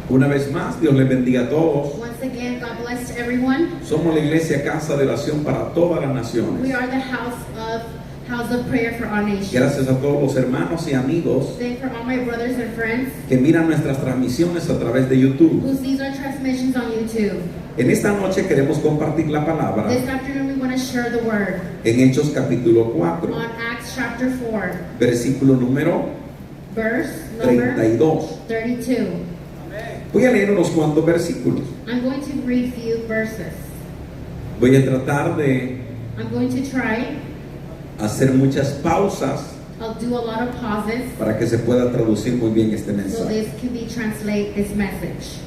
Una vez más, Dios les bendiga a todos. Once again, God bless to everyone. Somos la iglesia Casa de Oración para todas las We naciones. are the house of prayer for all nations. Gracias a todos los hermanos y amigos Thank for all my brothers and friends que miran nuestras transmisiones a través de YouTube. who sees our transmissions on YouTube. En esta noche queremos compartir la palabra This afternoon, we want to share the word en Hechos capítulo 4, on Acts chapter 4, versículo número verse number 32. 32. Voy a leer unos cuantos versículos. I'm going to read few verses. Voy a tratar de I'm going to try. hacer muchas pausas I'll do a lot of pauses para que se pueda traducir muy bien este so mensaje. this can be translate this message.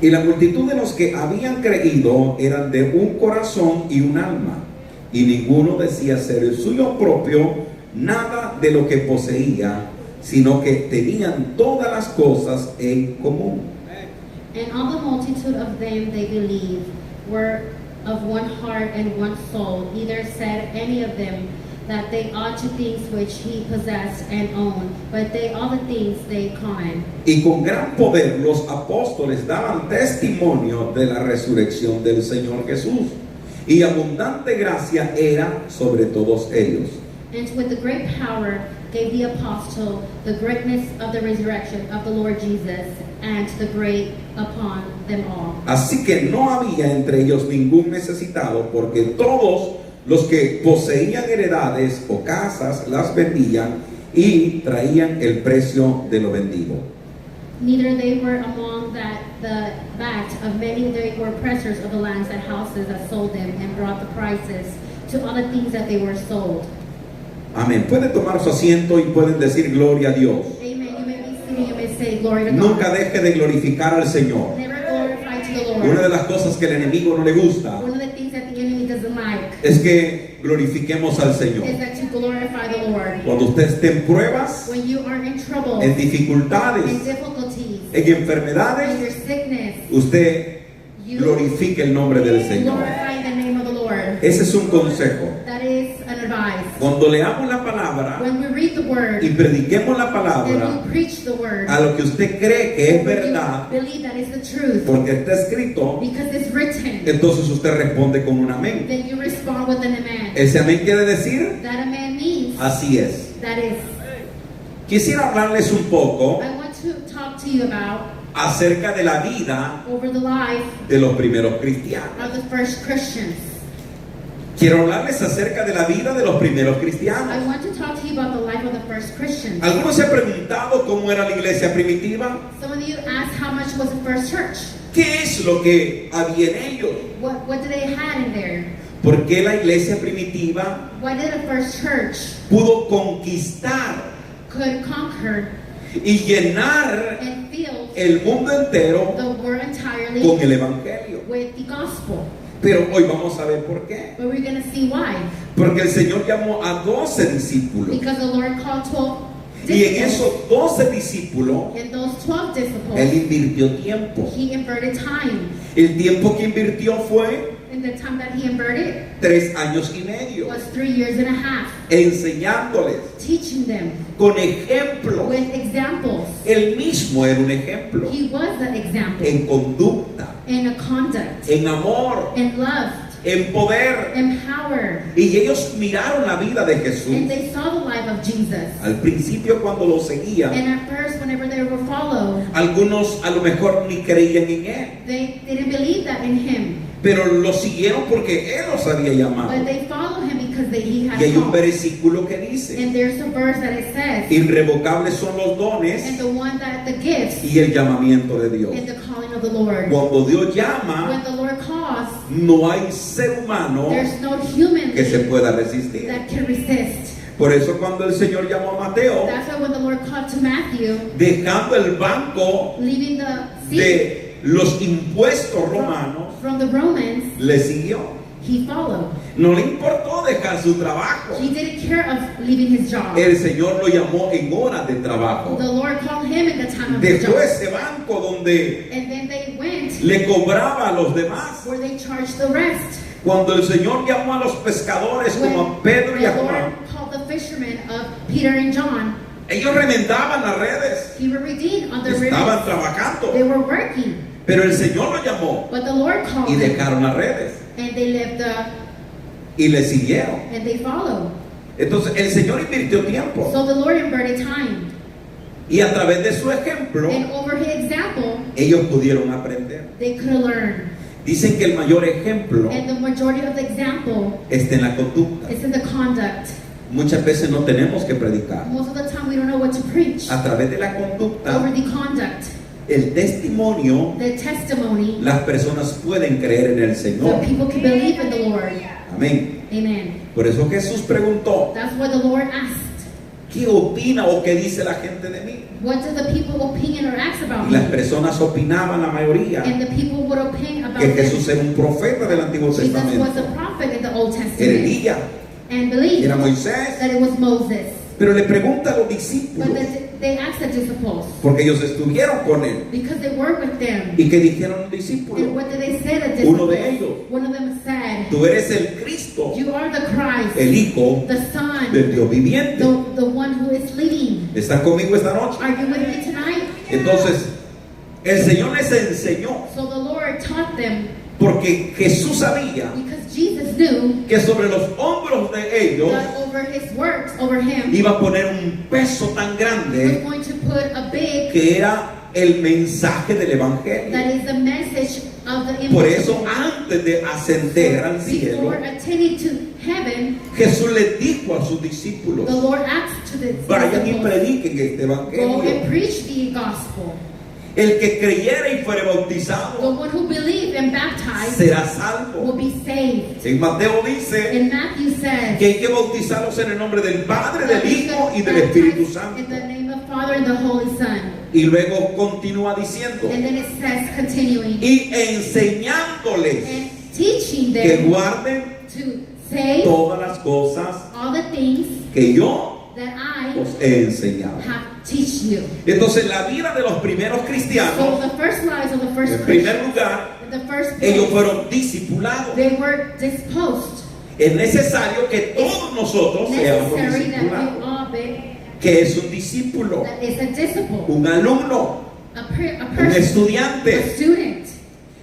Y la multitud de los que habían creído eran de un corazón y un alma, y ninguno decía ser el suyo propio nada de lo que poseía, sino que tenían todas las cosas en común. And all the multitude of them they believed were of one heart and one soul. Neither said any of them that they ought to things which he possessed and owned, but they all the things they common. Y con gran poder los apóstoles daban testimonio de la resurrección del Señor Jesús, y abundante gracia era sobre todos ellos. And with the great power gave the apostle the greatness of the resurrection of the Lord Jesus, and the great upon them all. Así que no había entre ellos ningún necesitado, porque todos los que poseían heredades o casas las vendían y traían el precio de lo vendido. Neither they were among the of many they were pressers of the lands and houses that sold them, and brought the prices to all the things that they were sold. Amén. Pueden tomar su asiento y pueden decir gloria a Dios. Amen. You may be seated, you may say glory to God. Nunca deje de glorificar al Señor. Never glorify to the Lord. Una de las cosas que el enemigo no le gusta One of the things that the enemy doesn't like es que glorifiquemos al Señor. is that you glorify the Lord. Cuando usted esté en pruebas, When you are in trouble, en in dificultades, difficulties, en in enfermedades, your sickness, usted you glorifique el nombre del Señor. glorify the name of the Lord. Ese es un consejo. That is an advice. Cuando leamos la palabra When we read the word y prediquemos la and palabra we preach the word, a lo que usted cree que es when verdad, you believe that is the truth, porque está escrito, because it's written, entonces usted responde con un amén. then you respond with an amen. Ese amén quiere decir, That amen means así es. that is. Quisiera hablarles un poco I want to talk to you about acerca de la vida over the life de los primeros cristianos. of the first Christians. Quiero hablarles acerca de la vida de los primeros I cristianos. want to talk to you about the life of the first Christians. ¿Algunos se han preguntado cómo era la iglesia primitiva? Some of you asked how much was the first church? ¿Qué es lo que había en ellos? What did they have in there? ¿Por qué la iglesia primitiva Why did the first church pudo conquistar could conquer y llenar and fill el mundo entero the world entirely con el evangelio? with the gospel? Pero hoy vamos a ver por qué. But we're going to see why. Porque el Señor llamó a 12 discípulos. Because the Lord called 12 Y en disciples. esos 12 discípulos, In those 12 Él disciples, invirtió tiempo. he inverted time. El tiempo que invirtió fue And the time that he inverted 3 años y medio, was 3 years and a half. enseñándoles Teaching them con ejemplos. with examples. Él mismo era un ejemplo He was the example en conducta, in a conduct, en amor, in love, en poder. in power. Y ellos miraron la vida de Jesús. And they saw the life of Jesus. Al principio, cuando lo seguían, And at first, whenever they were followed, algunos a lo mejor ni creían en Él, they didn't believe that in him. pero lo siguieron porque Él los había llamado. But they followed him because he had Y hay un called. versículo que dice: And there's a verse that it says, irrevocables son los and dones the one that the gifts y el llamamiento de Dios. and the calling of the Lord. Cuando Dios When llama, the Lord calls, no hay ser humano there's no human que se being pueda resistir. that can resist. Por eso cuando el Señor llamó a Mateo, That's why when the Lord called to Matthew, dejando el banco leaving the seat de los impuestos romanos, from the Romans, le siguió. he followed. No le importó dejar su trabajo. He didn't care of leaving his job. El Señor lo llamó en horas de trabajo. The Lord called him in the time of his Dejó job. ese banco donde And then they went le cobraba a los demás. where they charged the rest. Cuando el Señor llamó a los pescadores como a Pedro y a the Juan, Lord called the fishermen of Peter and John, Ellos remendaban las redes, He would redeem on the estaban rivers. trabajando, They were working. pero el Señor los llamó But the Lord called y them. dejaron las redes And they left y le siguieron. and they followed. Entonces el Señor invirtió tiempo So the Lord inverted time. y a través de su ejemplo And over his example, ellos pudieron aprender. they could learn. Dicen que el mayor ejemplo And the majority of the example está en la conducta. is in the conduct. Muchas veces no tenemos que predicar. Most of the time we don't know what to preach. A través de la Over conducta, the conduct, el testimonio, the testimony, las personas pueden creer en el so Señor. people can believe in the Lord. Amén. Amen. Por eso Jesús preguntó, That's what the Lord asked. ¿qué opina o qué dice la gente de mí? What do the people opinion or ask about Y las me? personas opinaban, la mayoría, And the people would opine about que him. Jesús era un profeta del Antiguo Jesus was Testamento. a prophet in the Old Era Testament. Elías, And believed era Moisés. that it was Moses. Pero le pregunta a los But discípulos, they asked the disciples porque ellos estuvieron con él. because they worked with them. ¿Y qué dijeron los And discípulos? what did they say to the Uno de disciples? ellos. One of them said, Tú eres el Cristo, "You are the Christ, el Hijo the Son, del Dios viviente. the one who is leading. ¿Están conmigo esta noche? Are you with me tonight?" Entonces, el Señor les enseñó, So the Lord taught them porque Jesús sabía because Jesus knew que sobre los hombros de ellos that over his works, over him, iba a poner un peso tan he was grande going to put a big, que era el mensaje del Evangelio. that is the message of the Por eso, invitation. antes de ascender al cielo, Before attaining to heaven, Jesús les dijo a sus discípulos, the Lord asked to the vayan y disciples, prediquen este "Go and Evangelio. preach the gospel. El que creyera y fuere The bautizado one who believed and baptized será salvo. will be saved." En Mateo dice And Matthew says, que hay que bautizarlos en el nombre del Padre, that del we Hijo y should del Espíritu baptize Santo. in the name of Father and the Holy Son. Y luego continúa diciendo, And then it says, continuing, y enseñándoles and teaching que them guarden to say todas las cosas all the things que yo that I os he enseñado. have teach you. Entonces la vida de los primeros So cristianos, the first lives of the first en primer Christians, lugar, in the first ellos place, fueron discipulados. they were disposed. Es necesario que todos nosotros seamos Necessary that we discipulados. all be, Que es un discípulo? that is a disciple, Un alumno, a un person, a estudiante. student.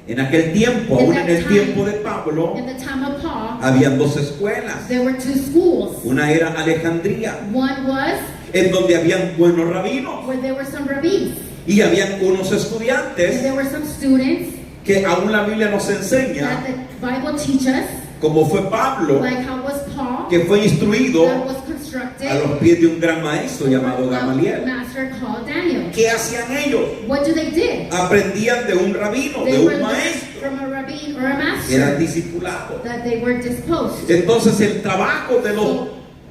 En aquel tiempo, aún en el tiempo de Pablo, In the time of Paul, habían dos escuelas. there were two schools. Una era Alejandría, One was en donde habían buenos rabinos, where there were some rabbis, y habían unos and estudiantes there were some students que aún la Biblia nos that enseña, the Bible teaches, como fue Pablo, like how was Paul, que fue instruido that was a constructed los pies de un gran maestro llamado from a Gamaliel. master called Daniel. ¿Qué hacían ellos? What do they did? Aprendían de un rabino, de They were un learned maestro. from a rabbin or a master, Eran discipulados. that they were disposed. Entonces el trabajo de los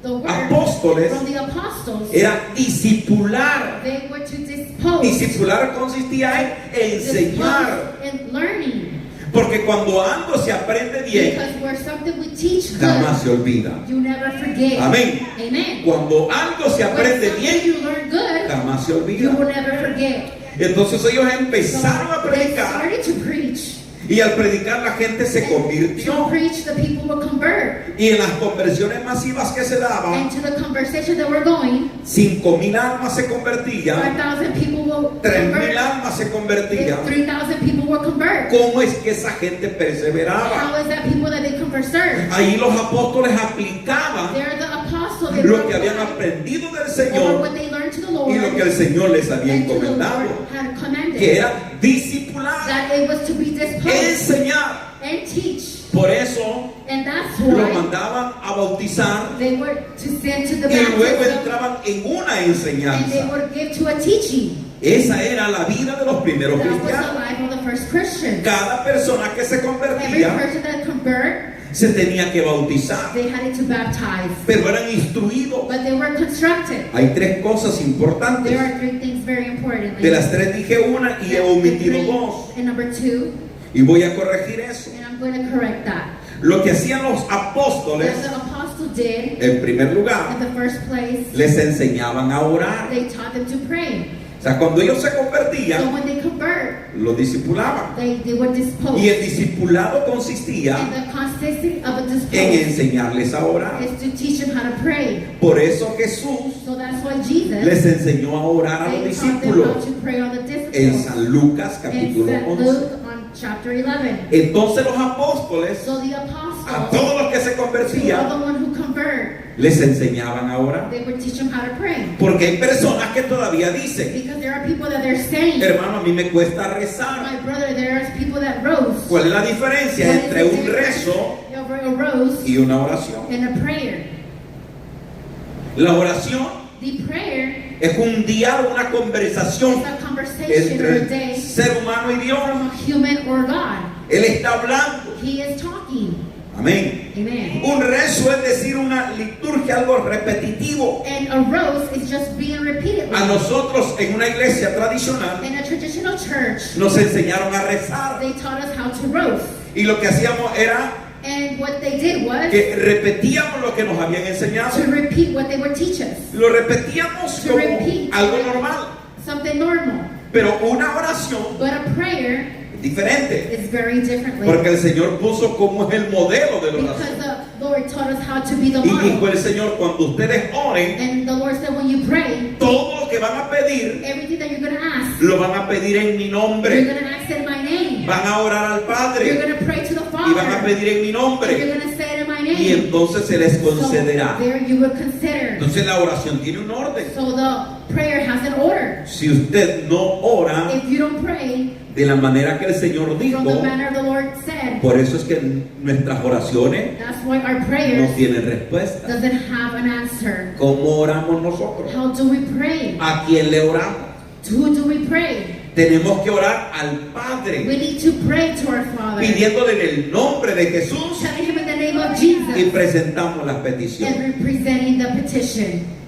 So the work apóstoles from the apostles, era discipular. they were to dispose, Discipular consistía en enseñar. dispose in learning. Porque cuando algo se aprende bien, Because where something we teach jamás se good, olvida. you never forget. Amén. Amen. Cuando algo se When aprende something bien, you learn good, jamás se you olvida. will never forget. Entonces ellos So empezaron a they predicar, started to preach. y al predicar la gente se To convirtió. preach, the people will convert. Y en las conversiones masivas que se daban, And to the conversation that we're going, 5,000 almas se convertían, 5,000 people will 3,000 convert. almas se convertían. 3,000 people will convert. ¿Cómo es que esa gente perseveraba? How is that people that they convert serve? Ahí los apóstoles aplicaban They're the apostles. They lo were que habían applied aprendido del over Señor what they learned to the Lord y lo que el Señor les había and to the encomendado, Lord had commanded. que era discipular, That it was to be disposed enseñar. and teach. Por eso And that's lo why mandaban a bautizar they were to send to the y luego baptism entraban en una and they enseñanza. would give to a teaching. Esa era la vida de los primeros That was the cristianos. life of the first Christians. Cada persona que se Every convertía person that convert, se tenía que bautizar, they had to baptize. pero eran instruidos. But they were constructed. Hay tres cosas importantes. There are three things very important. De las tres dije una y he omitido dos. And number two, Y voy a corregir eso. and I'm going to correct that. Lo que hacían los apóstoles, What the apostle did en primer in lugar, the first place, les enseñaban a orar. they taught them to pray. O sea, cuando ellos se So convertían, when they convert, los discipulaban. they were disposed. Y el discipulado consistía And the consistency of a Jesus' en post enseñarles a orar. is to teach them how to pray. Por eso Jesús So that's why Jesus, les enseñó a orar a los they taught them how discípulos to pray on the en disciples. San Lucas In capítulo St. 11. Luke on chapter 11. Entonces los apóstoles, So the a apostles, todos los que se to all convertían, the one who convert, les enseñaban a orar. they would teach them how to pray. Porque hay personas que todavía dicen, Because there are people that they're saying, hermano, a mí me cuesta rezar. my brother, there are people that rose. ¿Cuál es la diferencia What is entre the un difference rezo over a rose y una oración? and a prayer? La oración The prayer es un diálogo, una is conversación a conversation or entre a el day ser humano y Dios. from a human or God. Él está hablando. He is talking. Amén. Amen. Un rezo es decir una liturgia, algo repetitivo. And a rose is just being repeated. A nosotros en una iglesia tradicional In a traditional church, nos enseñaron a rezar. they taught us how to roast. Y lo que hacíamos era And what they did was que repetíamos lo que nos habían enseñado. to repeat what they would teach us. Lo repetíamos To como repeat algo normal. something normal. Pero una oración But a prayer es diferente. is very differently. Porque el Señor puso como es el modelo de la Because oración. the Lord taught us how to be the Y dijo model. el Señor, cuando ustedes oren, And the Lord said, when you pray, todo lo que van a pedir, everything that you're going to ask, lo van a pedir en mi you're nombre. going to ask in my name. Van a orar al You're Padre going to pray to the y van a Father. pedir en mi You're nombre. going to say it in my Y name. entonces se les So concederá. there you will consider. Entonces la oración tiene un orden. So the prayer has an order. Si usted no ora If you don't pray de la manera que el Señor dijo, from the manner the Lord said, por eso es que nuestras oraciones that's why our no prayers tienen respuesta. doesn't have an answer. ¿Cómo oramos nosotros? How do we pray? ¿A quién le oramos? To who do we pray? Tenemos que orar al We Padre, need to pray to our Father, pidiéndole en el nombre de Jesús telling Him in the name of y Jesus presentamos las peticiones. and representing the petition.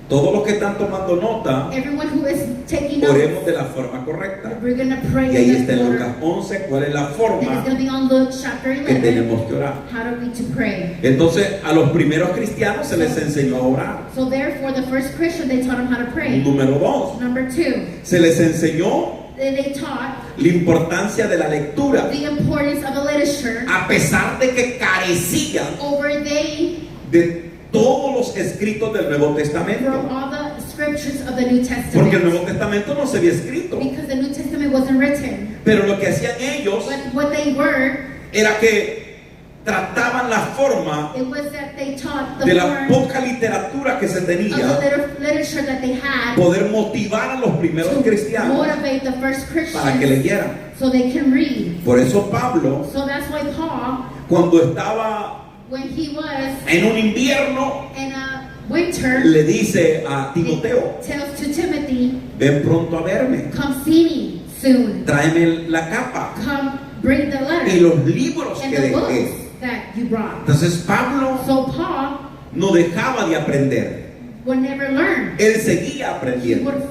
Todos los que están tomando nota, Everyone who is taking oremos notes, de la forma correcta. we're going to pray Y ahí in está this en order. Lucas 11 cuál es la And it's forma going to be on Luke chapter que 11. tenemos que orar. How do we to pray? Entonces a los primeros cristianos se les enseñó a orar. So therefore, the first Christian, they taught them how to pray. Número 2, Number 2, se les enseñó they taught la importancia de la lectura, the importance of the literature a pesar de que carecían over they de todos los escritos del Nuevo from Testamento. all the scriptures of the New Porque el Testament. Nuevo Testamento no se había escrito. Because the New Testament wasn't written. Pero lo que hacían ellos But what they were, era que trataban la forma it was that they taught the de la form poca literatura que se of the tenía, literature that they had poder motivar a los primeros to cristianos motivate the first para que Christians leyeran. so they can read. Por eso Pablo, So that's why Paul, cuando estaba when he was en un invierno, in a winter, le dice a Timoteo, tells to Timothy, ven pronto a verme, come see me soon. tráeme la capa Come bring the y letter los libros and que the dejé. books that you brought. Entonces Pablo So Paul no dejaba de aprender, would never learn. él seguía He aprendiendo. would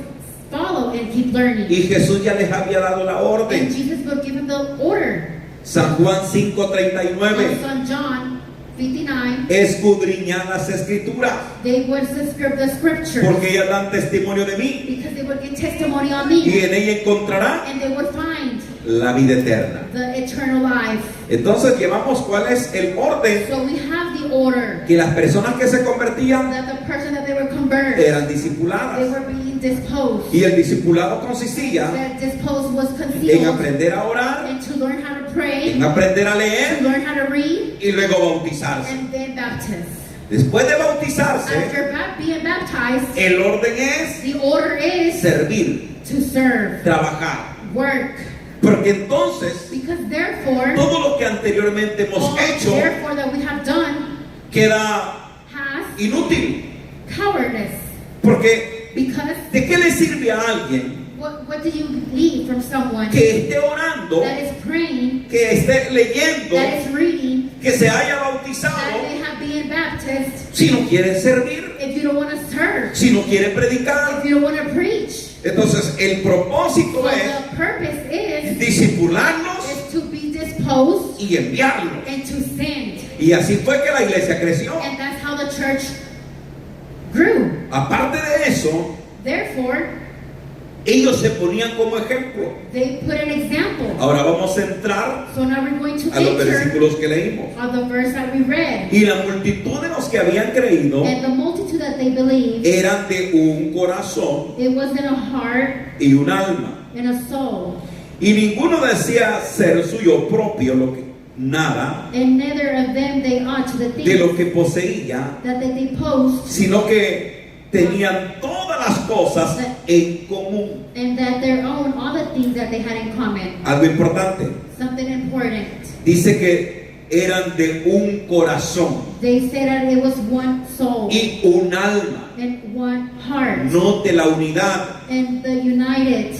follow and keep learning. Y Jesús ya les había dado la And orden. Jesus would give him the order. San Juan And 5:39, Son John 59, escudriñad las escrituras, they would subscribe the scriptures porque ellas dan testimonio de mí, because they would give testimony on y me en ella encontrará and they would find la vida eterna. the eternal life. Entonces llevamos cuál es el orden So we have the order que las personas que se convertían that the person that they were converted, eran they discipuladas. were being disposed. Y el discipulado consistía That disposed was en concealed aprender a orar, and to learn how to pray, en aprender a to leer learn how to read, y luego bautizarse. and then baptize. Después de bautizarse, After being baptized, el orden es the order is servir, to serve, trabajar. work. Porque entonces Because therefore, todo lo que anteriormente hemos all hecho therefore that we have done queda has inútil. cowardice. Porque Because ¿de qué le sirve a alguien what do you need from someone que esté orando, that is praying, que esté leyendo, that is reading, que se haya that bautizado, they have been baptized, si no quiere servir, if you don't want to serve, si no quiere predicar? if you don't want to preach? Entonces el propósito So es the purpose is discipularlos to be disposed y enviarlos. and to send. Y así fue que la iglesia creció. And that's how the church grew. Aparte de eso, Therefore, Ellos se ponían como ejemplo. They put an example. Ahora vamos a entrar So now we're going to a los enter versículos que leímos. on the verse that we read. Y la multitud de los que habían creído And the multitude that they believed, eran de un corazón it was in a heart y un alma. and a soul. Y ninguno decía ser suyo propio nada And neither of them they ought to the de lo things que poseía, that they possessed, sino que tenían todas las cosas en común. and that their own all the things that they had in common. Algo importante. Something important. Dice que eran de un corazón They said that it was one soul y un alma. and one heart Note la unidad. and the united,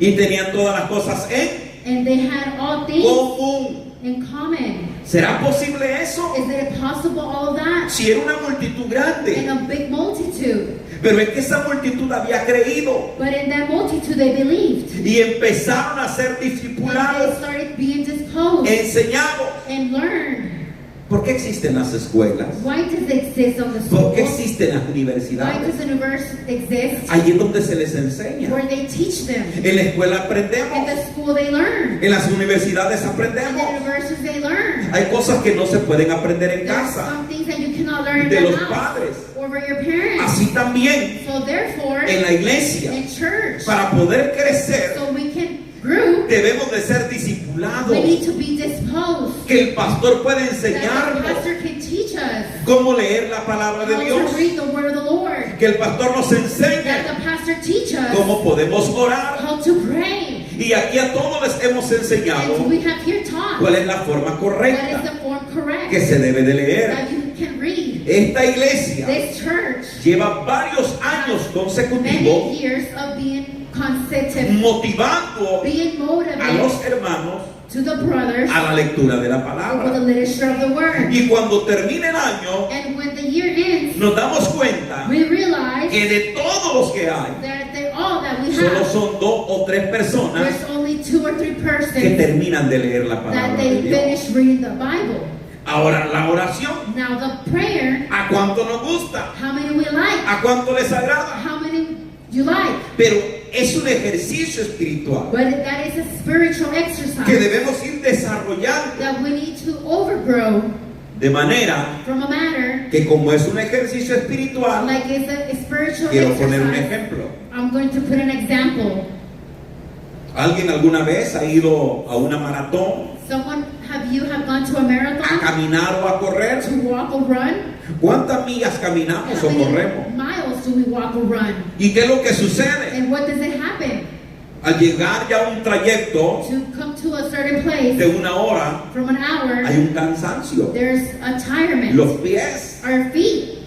Y tenían todas las cosas en and they had all things común. in common. ¿Será posible eso? Is it possible all of that Si era una multitud in grande. a big multitude? Pero es que esa multitud había creído. But in that multitude they believed. Y empezaron a ser And they discipulados, started being disposed enseñados. and learned. ¿Por qué existen las escuelas? Why does it exist on the ¿Por qué schools? existen las Why universidades? does the university exist? Allí es donde se les enseña. Where they teach them. En la escuela In aprendemos. the school they learn. En las universidades In the aprendemos. universities they learn. Hay cosas que no se pueden aprender en There's casa some things that you cannot learn in de the los house padres. over your parents. Así también So therefore, en la iglesia, in church, para poder crecer, so we can grow, debemos de ser discipulados. we need to be disposed. Que el pastor puede That the enseñarnos pastor can teach us cómo leer la palabra de how Dios. to read the word of the Lord. Que el pastor nos That enseñe the pastor teach us cómo podemos orar. how to pray. Y aquí a todos les hemos enseñado And we have here taught cuál es la forma what is correcta the form correct que se debe de leer. that you can read. Esta iglesia This church, lleva varios años many consecutivos years of being consecutive, motivando being a motivated los hermanos to the brothers a la lectura de la over the palabra. literature of the word. Y cuando termine el año, And when the year ends, nos damos cuenta we realize que de todos los que hay, that they're all that we solo have. son 2 o 3 personas There's only 2 or 3 que persons terminan de leer la that palabra they de Dios. finish reading the Bible. Ahora, la oración, Now the prayer, ¿a cuánto nos gusta? how many we like? ¿A cuánto les agrada? How many you like? Pero es un ejercicio espiritual But that is a spiritual que exercise debemos ir desarrollando that we need to overgrow de manera from a matter que, como es un ejercicio espiritual, like it's a spiritual quiero poner un exercise. ejemplo. I'm going to put an example. ¿Alguien alguna vez ha ido a una maratón, Someone, have gone to a a marathon, caminar o a correr? to walk or run? ¿Cuántas millas caminamos How o many corremos? miles do we walk or run? ¿Y qué es lo que sucede? And what does it happen? Al llegar ya a un trayecto To come to a certain place de 1 hora, from an hour, hay un cansancio. there's a tirement. Los pies, Our feet,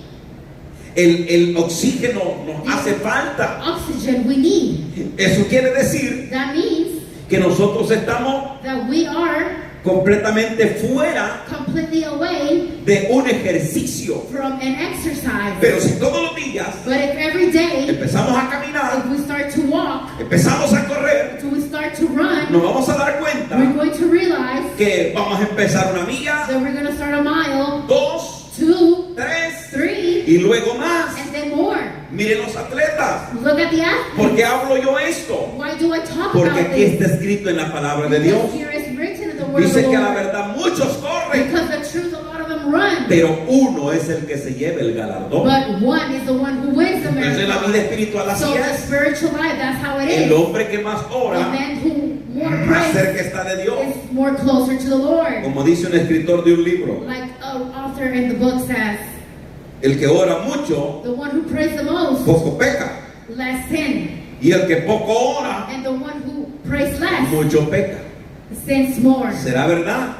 el oxígeno nos hace falta. oxygen we need. Eso quiere decir That means que nosotros estamos that we are completamente fuera completely away de un ejercicio. from an exercise. Pero si todos los días But if every day, empezamos a caminar, if we start to walk, empezamos a correr, if we start to run, nos vamos a dar we're cuenta going to realize que vamos a empezar una milla, that we're going to start a mile, 2, 2, 3 3, y luego más. and then more. Miren los atletas. Look at the athletes. ¿Por qué hablo yo esto? Why do I talk Porque about aquí this? está escrito en la palabra de Dios. Because here is written in the word of Dice the que a la Lord. verdad muchos corren, Because the truth, a lot of them run. pero uno es el que se lleva el galardón. But one is the one who wins the Entonces la vida marathon. espiritual así So the es. spiritual life, that's how it El is. hombre que más The ora, man who more más prays cerca está de Dios. is more closer to the Lord. Como dice un escritor de un libro, Like an author in the book says, el que ora mucho, the one who prays the most, poco peca. less sin. Y el que poco ora, And the one who prays less, mucho peca. sins more. ¿Será verdad?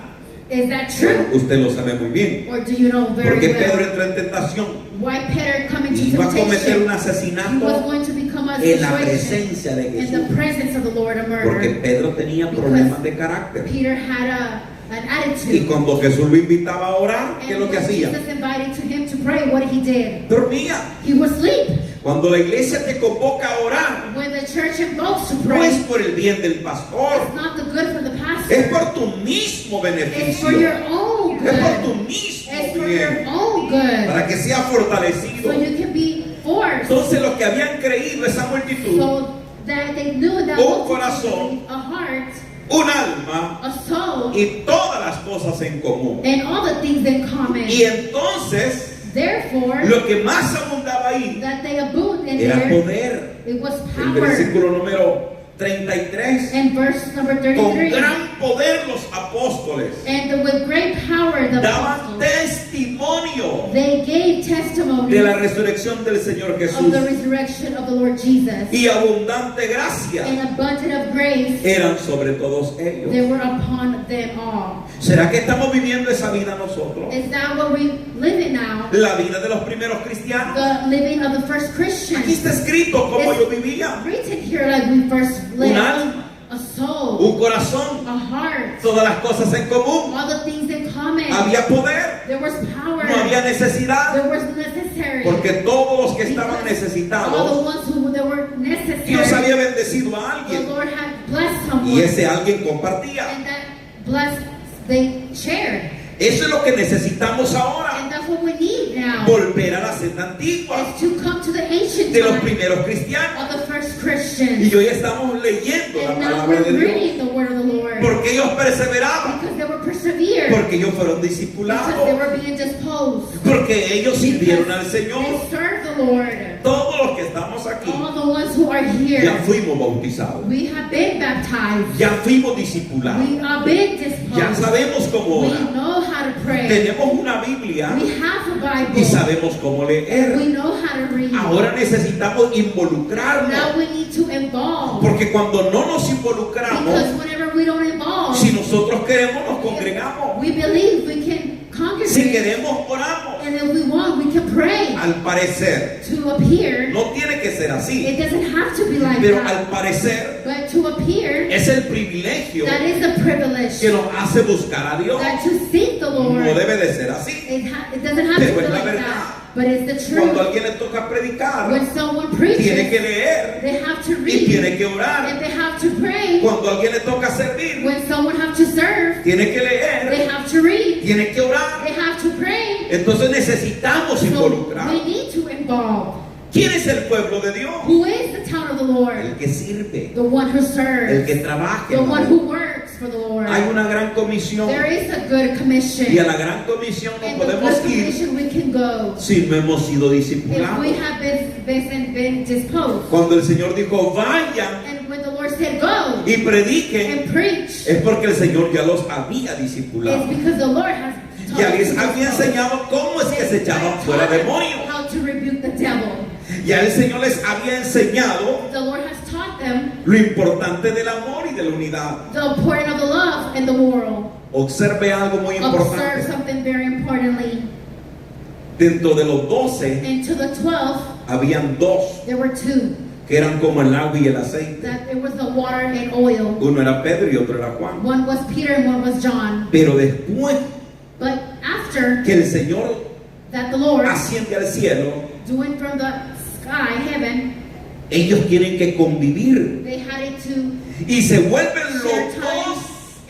Is that Bueno, true? usted lo sabe muy bien. Or do you know very Porque Pedro well? entró en tentación Why Peter come into y iba a cometer temptation? un He was asesinato going to become a en la situation presencia de in Jesús. the presence of the Lord, a Porque murder. Pedro tenía problemas de carácter. Peter had an Y attitude. cuando Jesús lo invitaba a orar, ¿qué es And lo que when hacía? Jesus invited to him to pray, what he did? Dormía. He would sleep. Cuando la iglesia te convoca a orar, When the church invokes to no es pray, por el bien del pastor, it's not the good for the es pastor. por tu mismo It's beneficio, for your own es por tu good. mismo It's for your bien, own good. para que sea fortalecido. So you can be forced. Entonces los que habían creído, esa multitud, So that they knew that Un multitude corazón. believed, a heart, un alma a soul, y todas las cosas en común. and all the things in common. Y entonces Therefore, lo que más abundaba ahí that they abound in era there, poder. it was El power. versículo número 33. And verse number Con 33. gran poder los apóstoles And with great power the daban apostles, testimonio they gave testimony de la resurrección del Señor of Jesús. the resurrection of the Lord Jesus. Y abundante gracia And abundant of grace eran sobre todos ellos. they were upon them all. ¿Será que estamos viviendo esa vida nosotros? Is that what we live in now? La vida de los primeros cristianos. The living of the first Aquí Christians. está escrito cómo It's yo vivía. written here like we first lived. alma, A soul, Un corazón, a heart, todas las cosas en común. all the things in common. Había poder, There was power. no había necesidad, There was necessary. porque todos los que estaban All the necesitados, ones who they were necessary. Dios había bendecido a The alguien Lord had blessed someone. y ese alguien compartía. And that blessed they shared. Eso es lo que necesitamos ahora. And that's what we need now. Volver a la senda antigua Is to come to the ancient de los time primeros cristianos. of the first Christians. Y hoy estamos leyendo la And now palabra we're de Dios. reading the word of the Lord. Porque ellos perseveraban. Because they were persevered. Porque ellos fueron Because they discipulados. were being disposed. Porque ellos sirvieron al They Señor. served the Lord. Todos los que estamos aquí All the ones who are ya here. fuimos bautizados. We have been baptized. Ya fuimos discipulados. We are being disposed. Ya sabemos cómo We orar. know how to pray. Tenemos una Biblia We have a Bible. y sabemos cómo leer. We know how to read. Ahora necesitamos involucrarnos. Now we need to involve. Porque cuando no nos involucramos, Because whenever we don't involve, si nosotros queremos nos congregamos. we believe we can congregate. Si queremos oramos. And if we want, we can pray. Al parecer, To appear, no tiene que ser así. it doesn't have to be like Pero that. al parecer But to appear, es el privilegio that is a privilege. que nos hace buscar a Dios. That to seek the Lord, No debe de ser así. it doesn't have to Pero be es la like verdad. that. But it's the Cuando a truth. alguien le toca predicar, When someone tiene que preaches, leer they have to y tiene read. que And orar. they have to pray. Cuando a alguien le toca servir, When someone have to serve, tiene que they leer, have to read. tiene que orar. They have to pray. Entonces necesitamos So involucrar. we need to involve. ¿Quién es el pueblo de Dios? Who is the town of the El Lord? que sirve, The one who el serves. que trabaja. The one who works for the Lord. Hay una gran comisión There is a good commission. y a la gran comisión no And the podemos good ir commission we can go si no hemos sido if discipulados. we have been disposed. Cuando el Señor dijo vayan And when the Lord said go y prediquen, and preach, es porque el Señor ya los había discipulado. it's because the Lord has taught Ya us les to había disposed. enseñado cómo es que se echaban fuera demonios. How to rebuke the devil. Ya el Señor les había enseñado The Lord has taught them lo importante del amor y de la unidad. the importance of the love in the world. Observe algo muy Observe importante. something very importantly. Dentro de los 12 And to the 12, habían dos there were two. que eran como el agua y el aceite. That it was the water and oil. Uno era Pedro y otro era Juan. One was Peter and one was John. Pero después But after que el Señor that the Lord, asciende al cielo, doing from the sky, heaven, ellos tienen que convivir they had it to, y se vuelven Share los time dos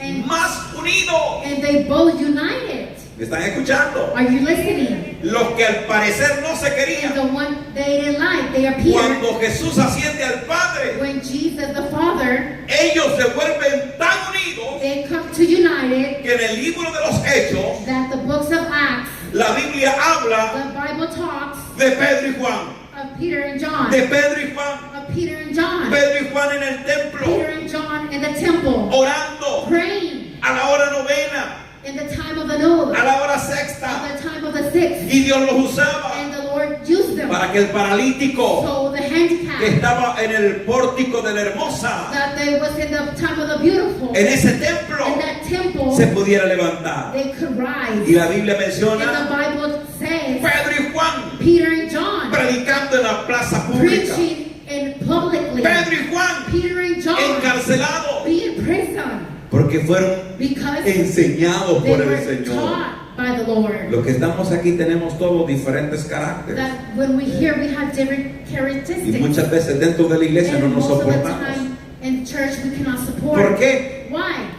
and- más unidos. and they both united. ¿Me están escuchando? Are you listening? Los que al parecer no se And querían. the one they didn't like, they appeared. Cuando Jesús asciende al Padre, When Jesus the Father, ellos se vuelven tan unidos they come to united que en el libro de los Hechos, that the books of Acts, la Biblia habla the Bible talks de Pedro y Juan. of Peter and John. De Pedro y Juan. Of Peter and John. Pedro y Juan en el templo, Peter and John in the temple. orando Praying a la hora novena, in the time of the noon. a la hora At sexta. the time of the sixth. Y Dios los usaba And the Lord used them. para que el paralítico So the que handicap estaba en el pórtico de la hermosa, that they was in the time of the beautiful. en ese templo, In that temple, se pudiera levantar. they could rise. Y la Biblia And the menciona Bible says Pedro y Juan Peter and John predicando en la plaza pública. preaching in publicly. Pedro y Juan Peter and John encarcelados being in prison porque fueron because enseñados they por el were Señor. taught by the Lord. Los que estamos aquí tenemos todos diferentes caracteres That when we hear, we have different y characteristics. muchas veces dentro de la iglesia no And nos most of the soportamos. time in church we cannot support. ¿Por qué? Why?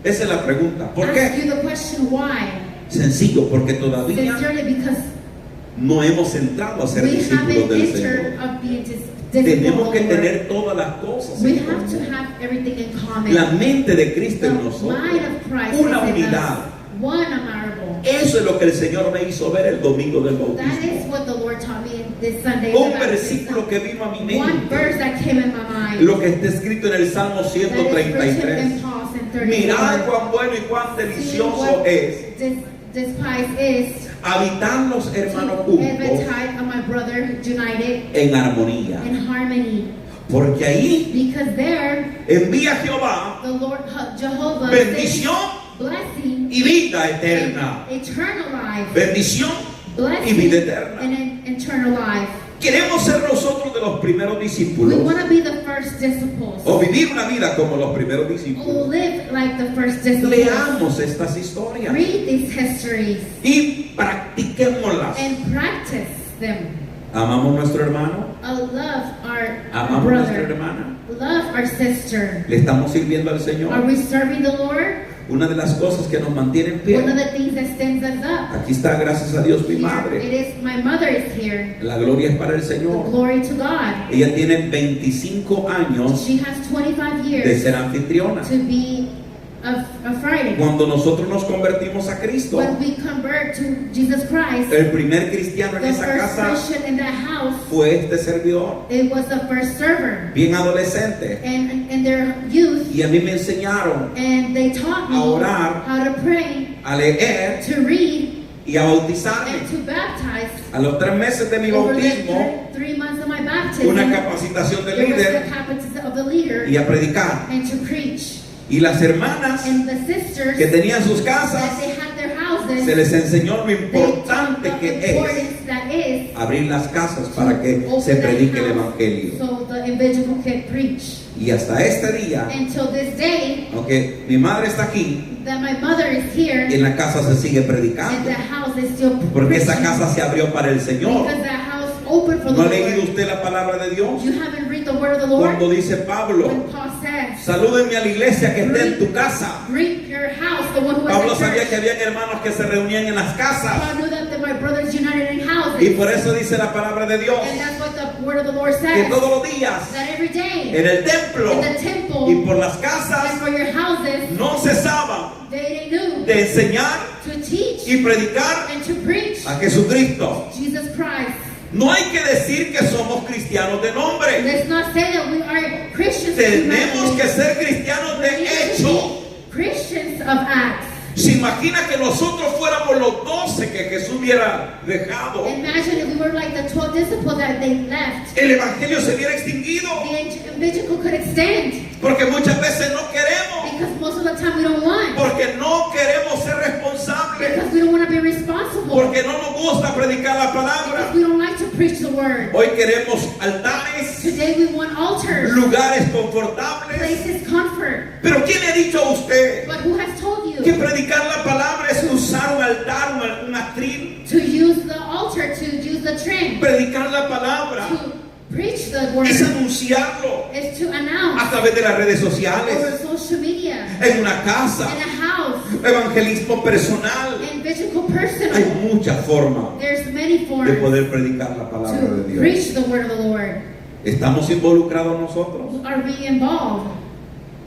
Esa es la pregunta. ¿Por Ask qué? you the question why. Sencillo, porque todavía Sincerely, because no hemos entrado a ser we discípulos haven't del entered Señor. of being Tenemos que Lord. tener todas las cosas We en have to común. have everything in common. La mente de Cristo The en nosotros, mind of Christ una is in unidad. us. One amarable. Eso es lo que el Señor me hizo ver el domingo del That is bautismo. what the Lord taught me this Sunday. Un about versículo baptism. que vino a mi One verse mente, that came in my mind. lo que está escrito en el Salmo That is written in 133. Psalm Mirad 133. cuán bueno y cuán See delicioso what es despise is habitar los hermanos to juntos invite my brother united en armonía. in harmony. Porque ahí Because there, envía Jehová the Lord Jehovah bendición sends blessing y vida eterna. and eternal life. Bendición y Blessing vida eterna. and an eternal life. Queremos ser nosotros de los primeros We discípulos want to be the first disciples. o vivir una vida como los primeros Who discípulos. live like the first disciples. Leamos estas historias Read these histories y practiquémoslas. and practice them. Amamos a nuestro hermano, Love our amamos a nuestra brother. hermana. Love our sister. Le estamos sirviendo al Are Señor. we serving the Lord? Una de las cosas que nos mantiene en One of pie. the things that stands us up. Aquí está, gracias a Dios, mi Here madre. it is. My mother is here. La gloria es para el The Señor. glory to God. Ella tiene 25 años She has 25 de years ser anfitriona. to be a Friday. Cuando nosotros nos convertimos a Cristo, When we convert to Jesus Christ, el primer cristiano en the esa first casa Christian in that house, fue este servidor, it was the first server. bien adolescente. And in their youth, Y a mí me enseñaron and they taught me A orar. how to pray, a leer to read, y a bautizarme. and to baptize. A los 3 meses de mi Over the bautismo, 3 months of my baptism, una capacitación de there was líder the capacity of the leader y a predicar. and to preach. Y las hermanas And the sisters que tenían sus that casas, they had their houses, se les enseñó lo they taught importante the que es importance that is abrir las casas para que open se that predique el house Evangelio. so the individual can preach. Y hasta este día, Until this day, aunque mi madre está aquí, that my mother is here, en la casa se sigue and predicando. the house is still Porque esa preaching. casa se abrió para el Señor. Because that house open for ¿No ha the leído Lord. usted la palabra de Dios? You haven't read the word of the Lord? Cuando dice Pablo, When Paul says, salúdenme a la iglesia que está en tu casa. greet your house, the one who Pablo is in sabía church. que habían hermanos que se reunían en las casas. Paul knew that my brothers united in houses. Y por eso dice la palabra de Dios, And that's what the word of the Lord que says. todos los días That every day, en el templo in the temple, y por las and casas for your houses, no cesaban they knew de enseñar to teach y predicar and to preach a Jesucristo. Jesus Christ. No hay que decir que somos cristianos de nombre. Let's not say that we are Christians. Tenemos que ser cristianos We de need to hecho. be Christians of Acts. Se imagina que nosotros fuéramos los 12 que Jesús hubiera dejado. Imagine if we were like the 12 disciples that they left. El evangelio se hubiera extinguido. The evangelical could extend. Porque muchas veces no queremos. Because most of the time we don't want. Porque no queremos ser responsables. Because we don't want to be responsible. Porque no nos gusta predicar la palabra. Because we don't like to preach the word. Hoy queremos altares, Today we want altars, lugares confortables. places, comfort. Pero ¿quién le ha dicho a usted But who has told que you predicar la palabra es usar un altar, un atril? to use the altar, to use the train, Predicar la palabra to preach the word, es anunciarlo is to a announce través de las redes over sociales, social media, en una casa, in a house, evangelismo personal. in physical Hay personal. muchas formas There's many de forms poder predicar la palabra de to Dios. preach the word of the Lord. ¿Estamos involucrados nosotros? Are we involved?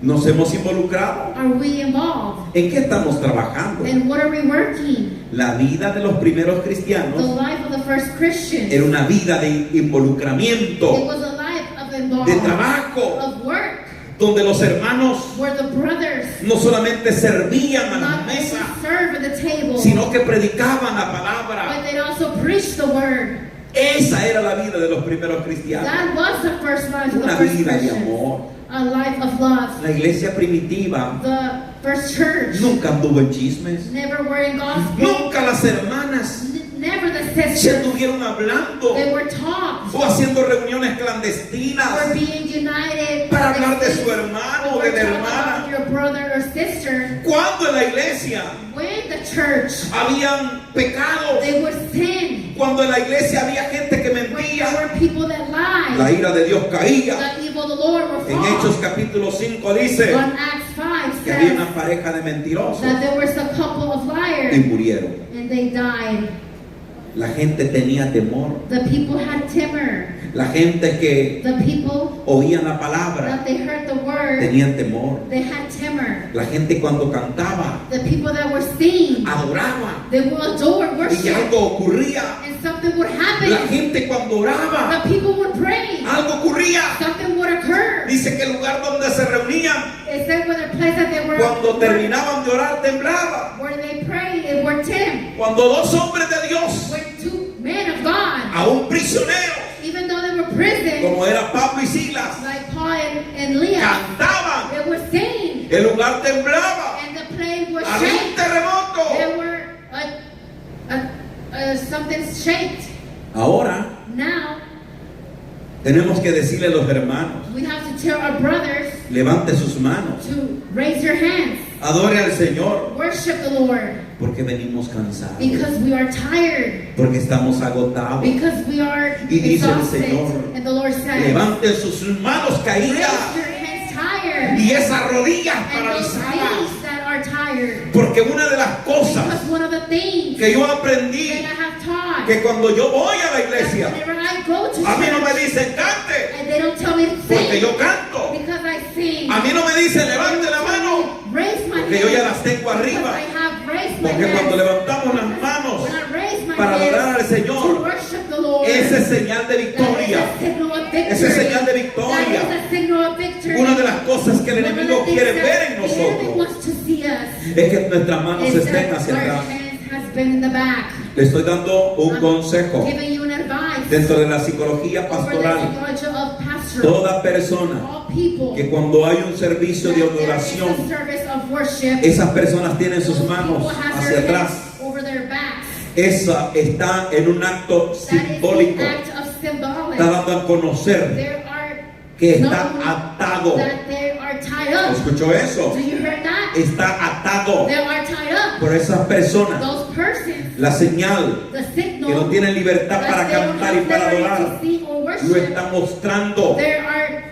¿Nos hemos involucrado? Are we involved? ¿En qué estamos trabajando? And what are we working? La vida de los primeros The cristianos life of the first Christians. era una vida de It involucramiento, was a life of de involvement, trabajo, of work, donde los hermanos where the brothers no solamente servían a la not only mesa, serve at the table, sino que predicaban la palabra. but they also preach the word. Esa era la vida de los primeros cristianos. That was the first life of the Una first vida de Christians. amor. A life of love. La iglesia primitiva The first church nunca anduvo en chismes. never were in gospel. Nunca las hermanas Never the se sisters. estuvieron hablando They were taught. o haciendo reuniones Were clandestinas being united. para hablar de su hermano o de We're la talking about hermana. your brother or sister. Cuando en la iglesia When the church, habían pecados, they would sin. cuando en la iglesia había gente que When mentía, there were people that la lied. ira de Dios caía. The evil of the Lord were En Hechos false. capítulo 5 dice On Acts 5 que había says una pareja de mentirosos that there was a couple of y liars murieron. and they died. La gente tenía temor. The people had timor. La gente que The people oían la palabra that they heard the word, tenían temor. they had timor. La gente cuando cantaba, The people that were singing, adoraba they would adore, y worship, algo ocurría. and something would happen. La gente cuando oraba, The people would pray, algo ocurría. something would occur. Dice que el lugar donde se reunían, It said where the place that they were, cuando terminaban de orar, temblaba. where they prayed, it were tim. Cuando dos hombres de Dios, When two men of God, aún prisioneros, even though they were prisoned, como era Pablo y Silas, like Paul and Leah, cantaban, they were singing, el lugar temblaba. and the place was Había un shaken. terremoto. There were something shaked. Ahora Now tenemos que decirle a los hermanos, we have to tell our brothers levante sus manos, to raise your hands, adore al Señor, worship the Lord, porque venimos cansados, because we are tired, porque estamos agotados. because we are Y dice el exhausted. Señor, And the Lord says, levante sus manos raise caídas your hands tired, y esas rodillas and those paralizadas, knees that are tired. porque una de las cosas Because one of the things que yo that aprendí, I have taught, que cuando yo voy a la that iglesia, whenever I go to a mí no me church, dicen cante, and they don't tell me to porque sing, yo canto. because I sing. A mí no me dicen levante la mano, Raise my porque yo ya hands, las tengo because arriba. I have raised my Porque cuando hands. levantamos las manos When I raise my para adorar al hands to Señor, worship the Lord, esa es señal de that is victoria. a signal of victory. Esa es señal de victoria. That is a signal of victory. Una de las cosas que el One of the enemigo things quiere that ver en the enemy nosotros wants to see us es que nuestras manos is estén that hacia our atrás. hands has been in the back. Le estoy dando un I'm consejo giving you an advice dentro de la psicología over the pastoral. psychology of pastoral. Toda persona All people que cuando hay un servicio de that there is a adoración, service of worship, esas personas tienen sus those manos people have hacia their atrás. hands over their backs. Esa está en un acto That is simbólico. the act of symbolic. Está dando a conocer There are que está known atado. that they are tied up. ¿Escuchó eso? Do you hear that? Está atado They are tied up. por esas personas. Those persons, La señal the que no signal tienen libertad that para they don't cantar y have para liberty adorar, to sing or lo worship, está mostrando. they are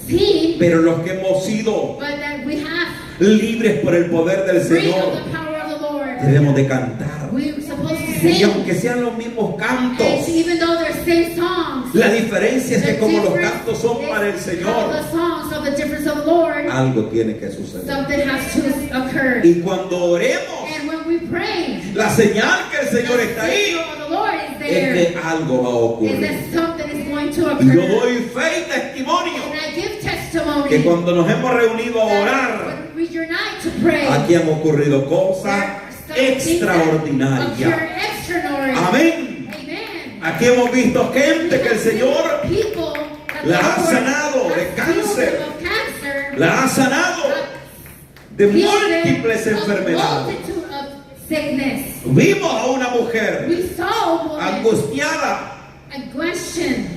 seen, Pero los que hemos sido but that we have libres por el poder del free of Señor, the power of the Lord. debemos de cantar. We're supposed to Y sing, aunque sean los mismos and cantos, even though they're same songs, la diferencia es que the como los difference cantos son is para el how Señor, the songs of the difference of the Lord, algo tiene que suceder. something has to occur. Y cuando oremos, And when we pray, la señal que el Señor the está ahí signal of the Lord is es there. que algo va a Is ocurrir. that something is going to Y yo occur. doy fe y testimonio And I give testimony que cuando nos hemos reunido a that orar, when we unite to pray, aquí han ocurrido there cosas are some things that extraordinarias. occur extraordinary. Amén. Amen. Aquí hemos visto gente que el Señor People that the la ha Lord sanado de has healed cáncer, them of cancer, la ha sanado de healed them múltiples of enfermedades. multitude of sickness. Vimos a una mujer We saw a woman angustiada, a question,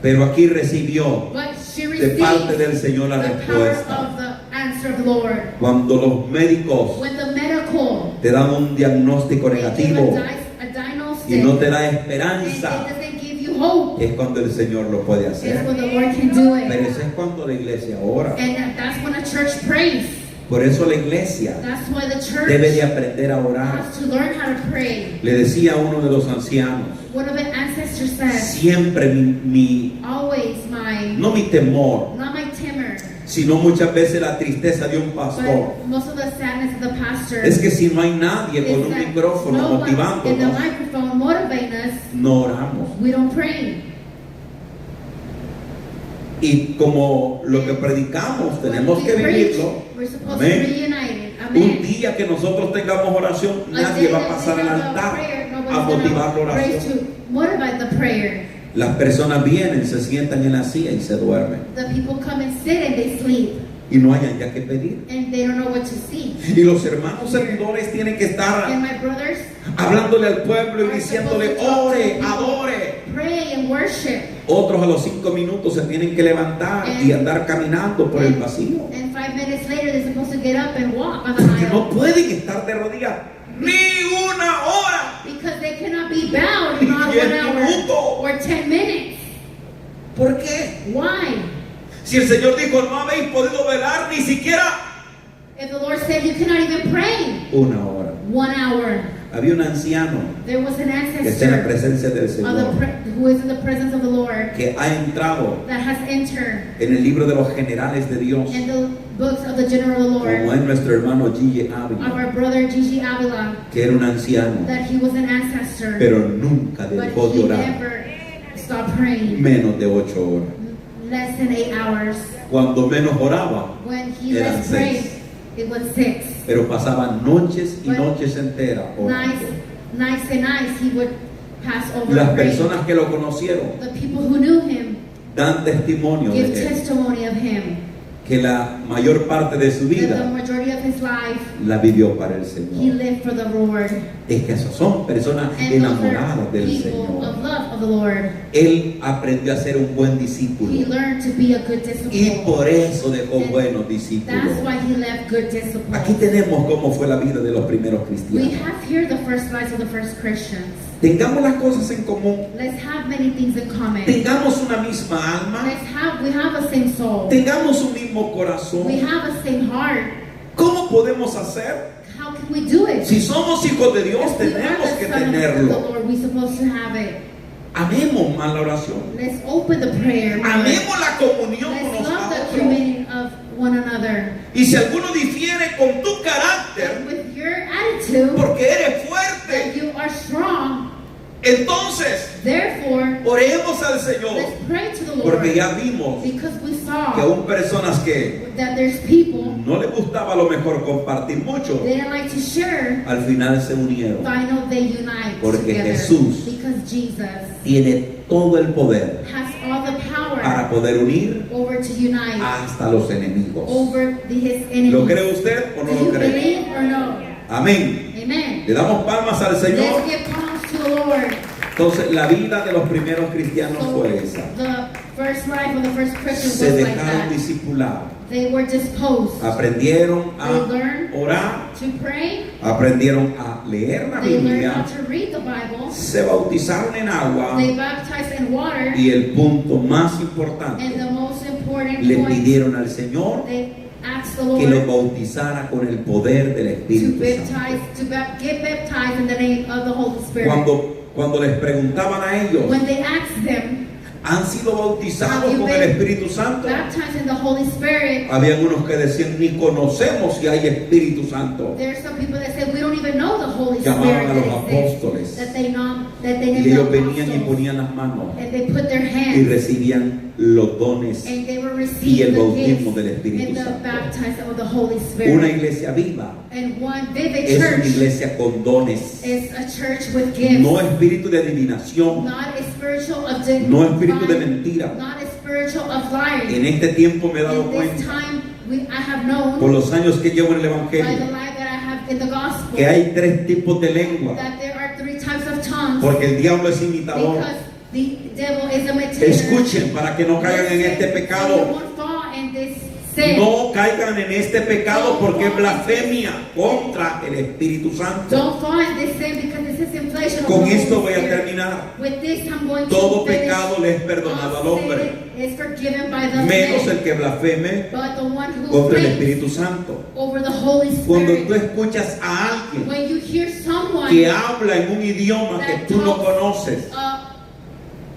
pero aquí recibió but she de received parte del Señor la the power respuesta. of the answer of the Lord. Cuando los médicos When the medical te dan un diagnóstico they give negativo a diagnostic y no te da and esperanza, it doesn't give you hope, es cuando el Señor lo puede it's hacer. when the Lord can do Pero it. eso es cuando la iglesia ora. And that's when a church prays. Por eso la iglesia That's why the debe de church aprender a orar. has to learn how to pray. Le decía a uno de los ancianos, One of the ancestors said, siempre always my, no mi temor, not my timor, sino muchas veces la tristeza de un pastor, but most of the sadness of the pastor es que si no hay nadie con is un that micrófono no one in the motivándonos, microphone motivating us, no oramos. we don't pray. Y como lo que predicamos, tenemos When que we preach, vivirlo. we're supposed to Amén. be united. Un Amen. día que nosotros tengamos oración, A nadie day va a that we pasar al have a altar prayer, a nobody's motivar la gonna pray oración. to motivate the prayer. Las personas vienen, se sientan en la silla y se duermen. The people come and sit and they sleep Y no hayan ya que pedir. and they don't know what to see. Y los hermanos servidores tienen que estar And my brothers hablándole al pueblo y are diciéndole, supposed to talk to ore, the people, adore. pray and worship. Otros a los 5 minutos se tienen que levantar y andar caminando por el vacío. And 5 minutes later they're supposed to get up and walk on the Porque no aisle pueden estar de rodillas ni una hora. because they cannot be bound not 10 1 hour minutos. or 10 minutes. ¿Por qué? Why? Si el Señor dijo, no habéis podido velar ni siquiera If the Lord said you cannot even pray 1 hora. 1 hour, Había un anciano there was an que está en la ancestor presencia del Señor, who is in the presence of the Lord que ha entrado that has entered en el libro de los generales de Dios, in the books of the general of the como Lord, es nuestro hermano Gigi of Ávila, our brother Gigi Avila, que era un anciano, that he was an ancestor, pero nunca but dejó de he orar never stopped praying menos de 8 horas. less than 8 hours. Cuando menos oraba, When he eran less prayed, 6, it was 6. pero pasaban noches y But noches enteras orando. Nights and nights he would pass over Las praying. personas que lo conocieron The people who knew him dan testimonio give de él, testimony of him, que la mayor parte de su that the vida majority of his life la vivió para el he Señor. lived for the Lord. Es que esas son personas And those enamoradas are del people Señor. of love of the Lord. Él aprendió a ser un buen discípulo He learned to be a good y disciple. por eso dejó And buenos discípulos. That's why he left good disciples. Aquí tenemos cómo fue la vida de los primeros We cristianos. have here the first lives of the first Christians. Tengamos las cosas en común, Let's have many things in common. tengamos una misma alma, We have a same soul. tengamos un mismo corazón. We have a same heart. ¿Cómo podemos hacer? How can we do it? Si somos hijos de Dios, If we are tenemos the que son of the tenerlo. Lord, we're supposed to have it. Amemos más la oración. Let's open the prayer. Amemos la comunión Let's unos love a the otros. communion of one another. Y si alguno difiere con tu carácter, And with your attitude porque eres that fuerte, you are strong, entonces therefore, oremos al Señor. let's pray to the Lord. Porque ya vimos Because we que saw aún personas que that there's people, no les gustaba a lo mejor compartir mucho, they didn't like to share, al final se unieron. final they unite Porque together. Jesús Because Jesus Tiene todo el poder has all the power para poder unir over to unite hasta los enemigos. over his enemies. ¿Lo cree usted o no Do lo you cree? believe or no? Amén. Amen. Le damos palmas al Señor. Let's give palms to the Lord. Entonces la vida de los primeros cristianos So, fue esa. the first life of the first Christians Se was like dejaron that. discipular. They were disposed Aprendieron a They learned orar. to pray. Aprendieron a leer la They learned Biblia. how to read the Bible. Se bautizaron en agua. They baptized in water. Y el punto más And importante, the most important le point, pidieron al Señor they asked the que los Lord bautizara con el poder del to Espíritu Santo. baptize, get baptized in the name of the Holy Spirit. Cuando les preguntaban a ellos, When they asked them, ¿han sido bautizados Have you con el been Espíritu Santo? baptized in the Holy Spirit, Habían unos que decían, ni conocemos si hay Espíritu Santo. there's some people that say we don't even know the Holy Llamaban a Spirit los that exists, apóstoles. that they know that they Y named ellos the venían y apostles, ponían las manos and they put their y hands recibían los dones. and they were Y el receiving the bautismo del gifts Espíritu and the Santo. baptism of the Holy Una Spirit. iglesia viva And one vivid es una church iglesia con dones. is a church with gifts, No espíritu de adivinación, not a spiritual of no espíritu de mentira. not a spiritual of lying. En este tiempo me he dado In this cuenta, time, I have known por los años que llevo en el by the Evangelio, life that I have in the gospel, que hay 3 tipos de lengua. that there are 3 types of tongues, Porque el diablo es imitador. because the devil is a imitator. Escuchen para que no caigan en este So you pecado. won't fall in this sin. No caigan en este pecado porque es blasfemia contra el Espíritu Santo. Don't fall in this sin because this is inflation of Con the esto Holy voy a Spirit. terminar. With this I'm going Todo to finish. pecado le es perdonado al All hombre, sin is forgiven by the menos man, el que blasfeme but the one who contra el prays Espíritu Santo. over the Holy Cuando Spirit. tú escuchas a alguien When you hear someone que habla en un idioma que tú no conoces,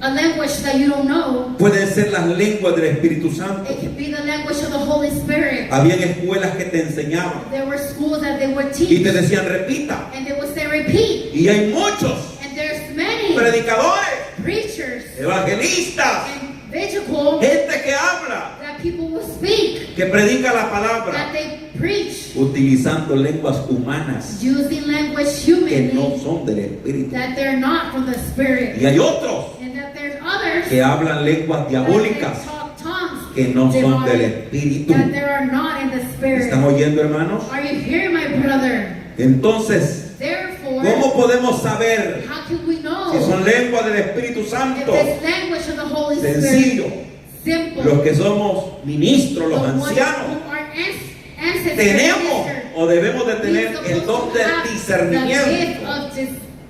a language that you don't know, pueden ser las lenguas del Espíritu Santo. it could be the language of the Holy Spirit. Habían escuelas que te enseñaban There were schools that they would y teach, te decían repita. and they would say repeat. Y hay muchos And there's many predicadores, preachers evangelistas, and evangelical gente que habla, that people will speak, que predica la that palabra they preach utilizando lenguas humanas using language que humanly, no son del Espíritu. that they're not from the Spirit, Y hay otros and that there's others que hablan lenguas that they diabólicas talk tongues que no son del demonic, Espíritu. that they are not in the Spirit. ¿Están oyendo, hermanos? Are you hearing, my brother? Entonces, Therefore, ¿cómo podemos saber how can we know si son lenguas del Espíritu if Santo? this language of the Holy Sencillo. Spirit? Simple. Los que somos ministros, los The ones ancianos, who are ancestors, tenemos o debemos de we're tener el supposed don to del have the gift discernimiento of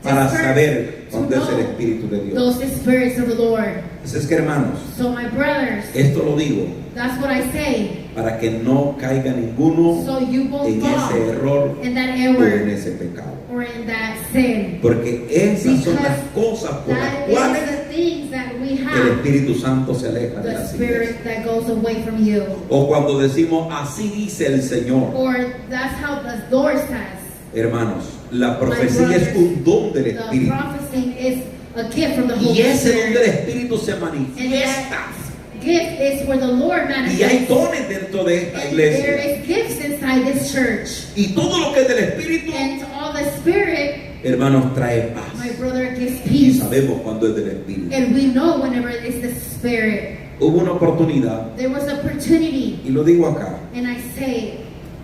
para discernment saber to cuándo es el know Espíritu de Dios. those spirits of the Lord. Así es que, hermanos, So my brothers, esto lo digo that's what I say. para que no caiga ninguno So you won't en ese fall error in that o en error ese pecado. or in in that sin. Porque esas son las Because cosas por las that cuales is the things that we el have. Espíritu Santo se aleja de The las iglesias. spirit that goes away from you. O cuando decimos así dice el Señor. Or that's how the Lord says. Hermanos, la profecía es un don del The Espíritu. prophecy is a gift from the Holy Y ese don del Spirit. Espíritu se And manifiesta. that gift is where the Lord Y hay manifests. dones dentro de esta And there iglesia. is gifts inside this church. Y todo lo que es del Espíritu, And all the Spirit, hermanos, trae paz. my brother, gives Y peace. sabemos cuando es del Espíritu. And we know whenever it's the Spirit. Hubo una oportunidad, There was opportunity. y lo digo acá. And I say,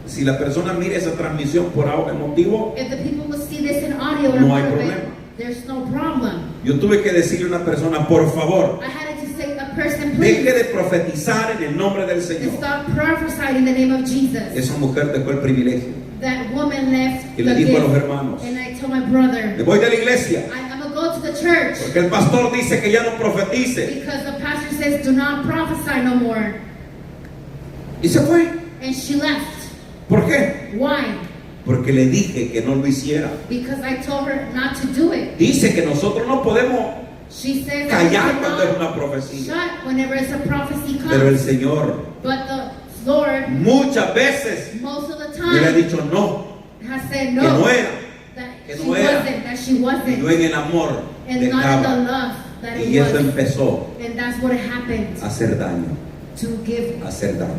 Si la persona mira esa transmisión por algún motivo, if the people will see this in audio, No hay or problema. there's no problem. yo tuve que decirle a una persona, por favor, I had to say, a person, deje please, de profetizar en el nombre del and Señor. stop prophesying in the name of Jesus. Esa mujer dejó el privilegio That woman left y the le dijo a los gift. hermanos, And I told my brother, me voy de la iglesia, I'm going to go to the church. porque el pastor dice que ya no profetice. Because the pastor says, do not prophesy no more. Y se fue. And she left. ¿Por qué? Why? Porque le dije que no lo hiciera. Because I told her not to do it. Dice que nosotros no podemos She says that we callar cuando es cannot una profecía. shut whenever it's a prophecy Pero el comes. Señor But the Lord, muchas veces most of the me le ha time, dicho no, has said que no. no era. That que she no era. wasn't. That she Y yo wasn't. en el amor And not in the dejaba. love that Y it eso was. empezó And that's what happened. a hacer daño, To give a hacer daño.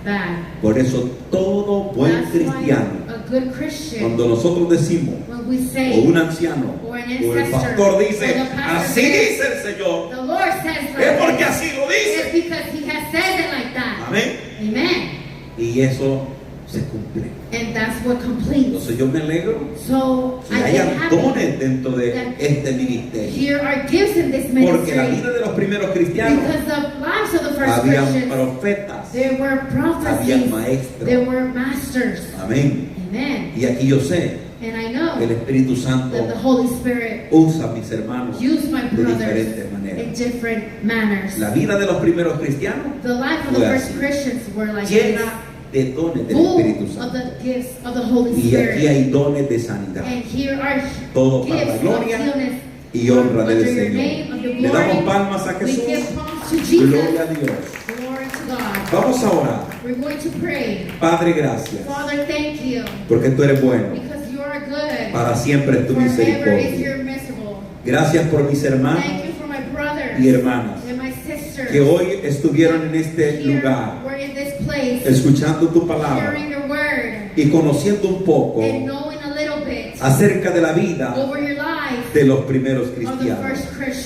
bad. Por eso todo buen That's why cristiano, a good Christian, cuando nosotros decimos, when we o say, un anciano, or an o el ancestor, pastor or dice, the pastor así says, dice el Señor, the Lord says es like porque this. así lo It's dice. because He has said it like that. Amén. Amen. Y eso se cumple. And that's what completes. Entonces yo me alegro So que I get haya happy dones dentro de that este ministerio. here are gifts in this Porque la ministry. vida de los primeros cristianos, Because the lives of the first habían Christians, profetas, there were habían prophecies, maestros. there were masters. Amén. Amen. Y aquí yo sé And I que el know Espíritu Santo that the Holy Spirit usa a mis hermanos used my de brothers diferentes in maneras. different manners. La vida de los primeros cristianos The life of the fue first así, Christians were like this, llena de dones del full Espíritu of Santo. the gifts of the Holy Y aquí Spirit. hay dones de sanidad. And here are Todo para la gifts of gloria healness y honra under del your Señor. name, of your Le damos glory. palmas a We Jesús. give palms to Jesus. Gloria a Dios. Glory to God. Vamos a orar. We're going to pray. Padre, gracias. Father, thank you Porque tú eres bueno. because you are good. Para siempre es tu Forever is misericordia. your merciful. Gracias por mis hermanos Thank you for my brothers y hermanas and my sisters que hoy estuvieron en este here. lugar We're in this place, escuchando tu palabra hearing your word y conociendo un poco and knowing a little bit acerca de la vida over your life de los primeros of the cristianos. first Christians.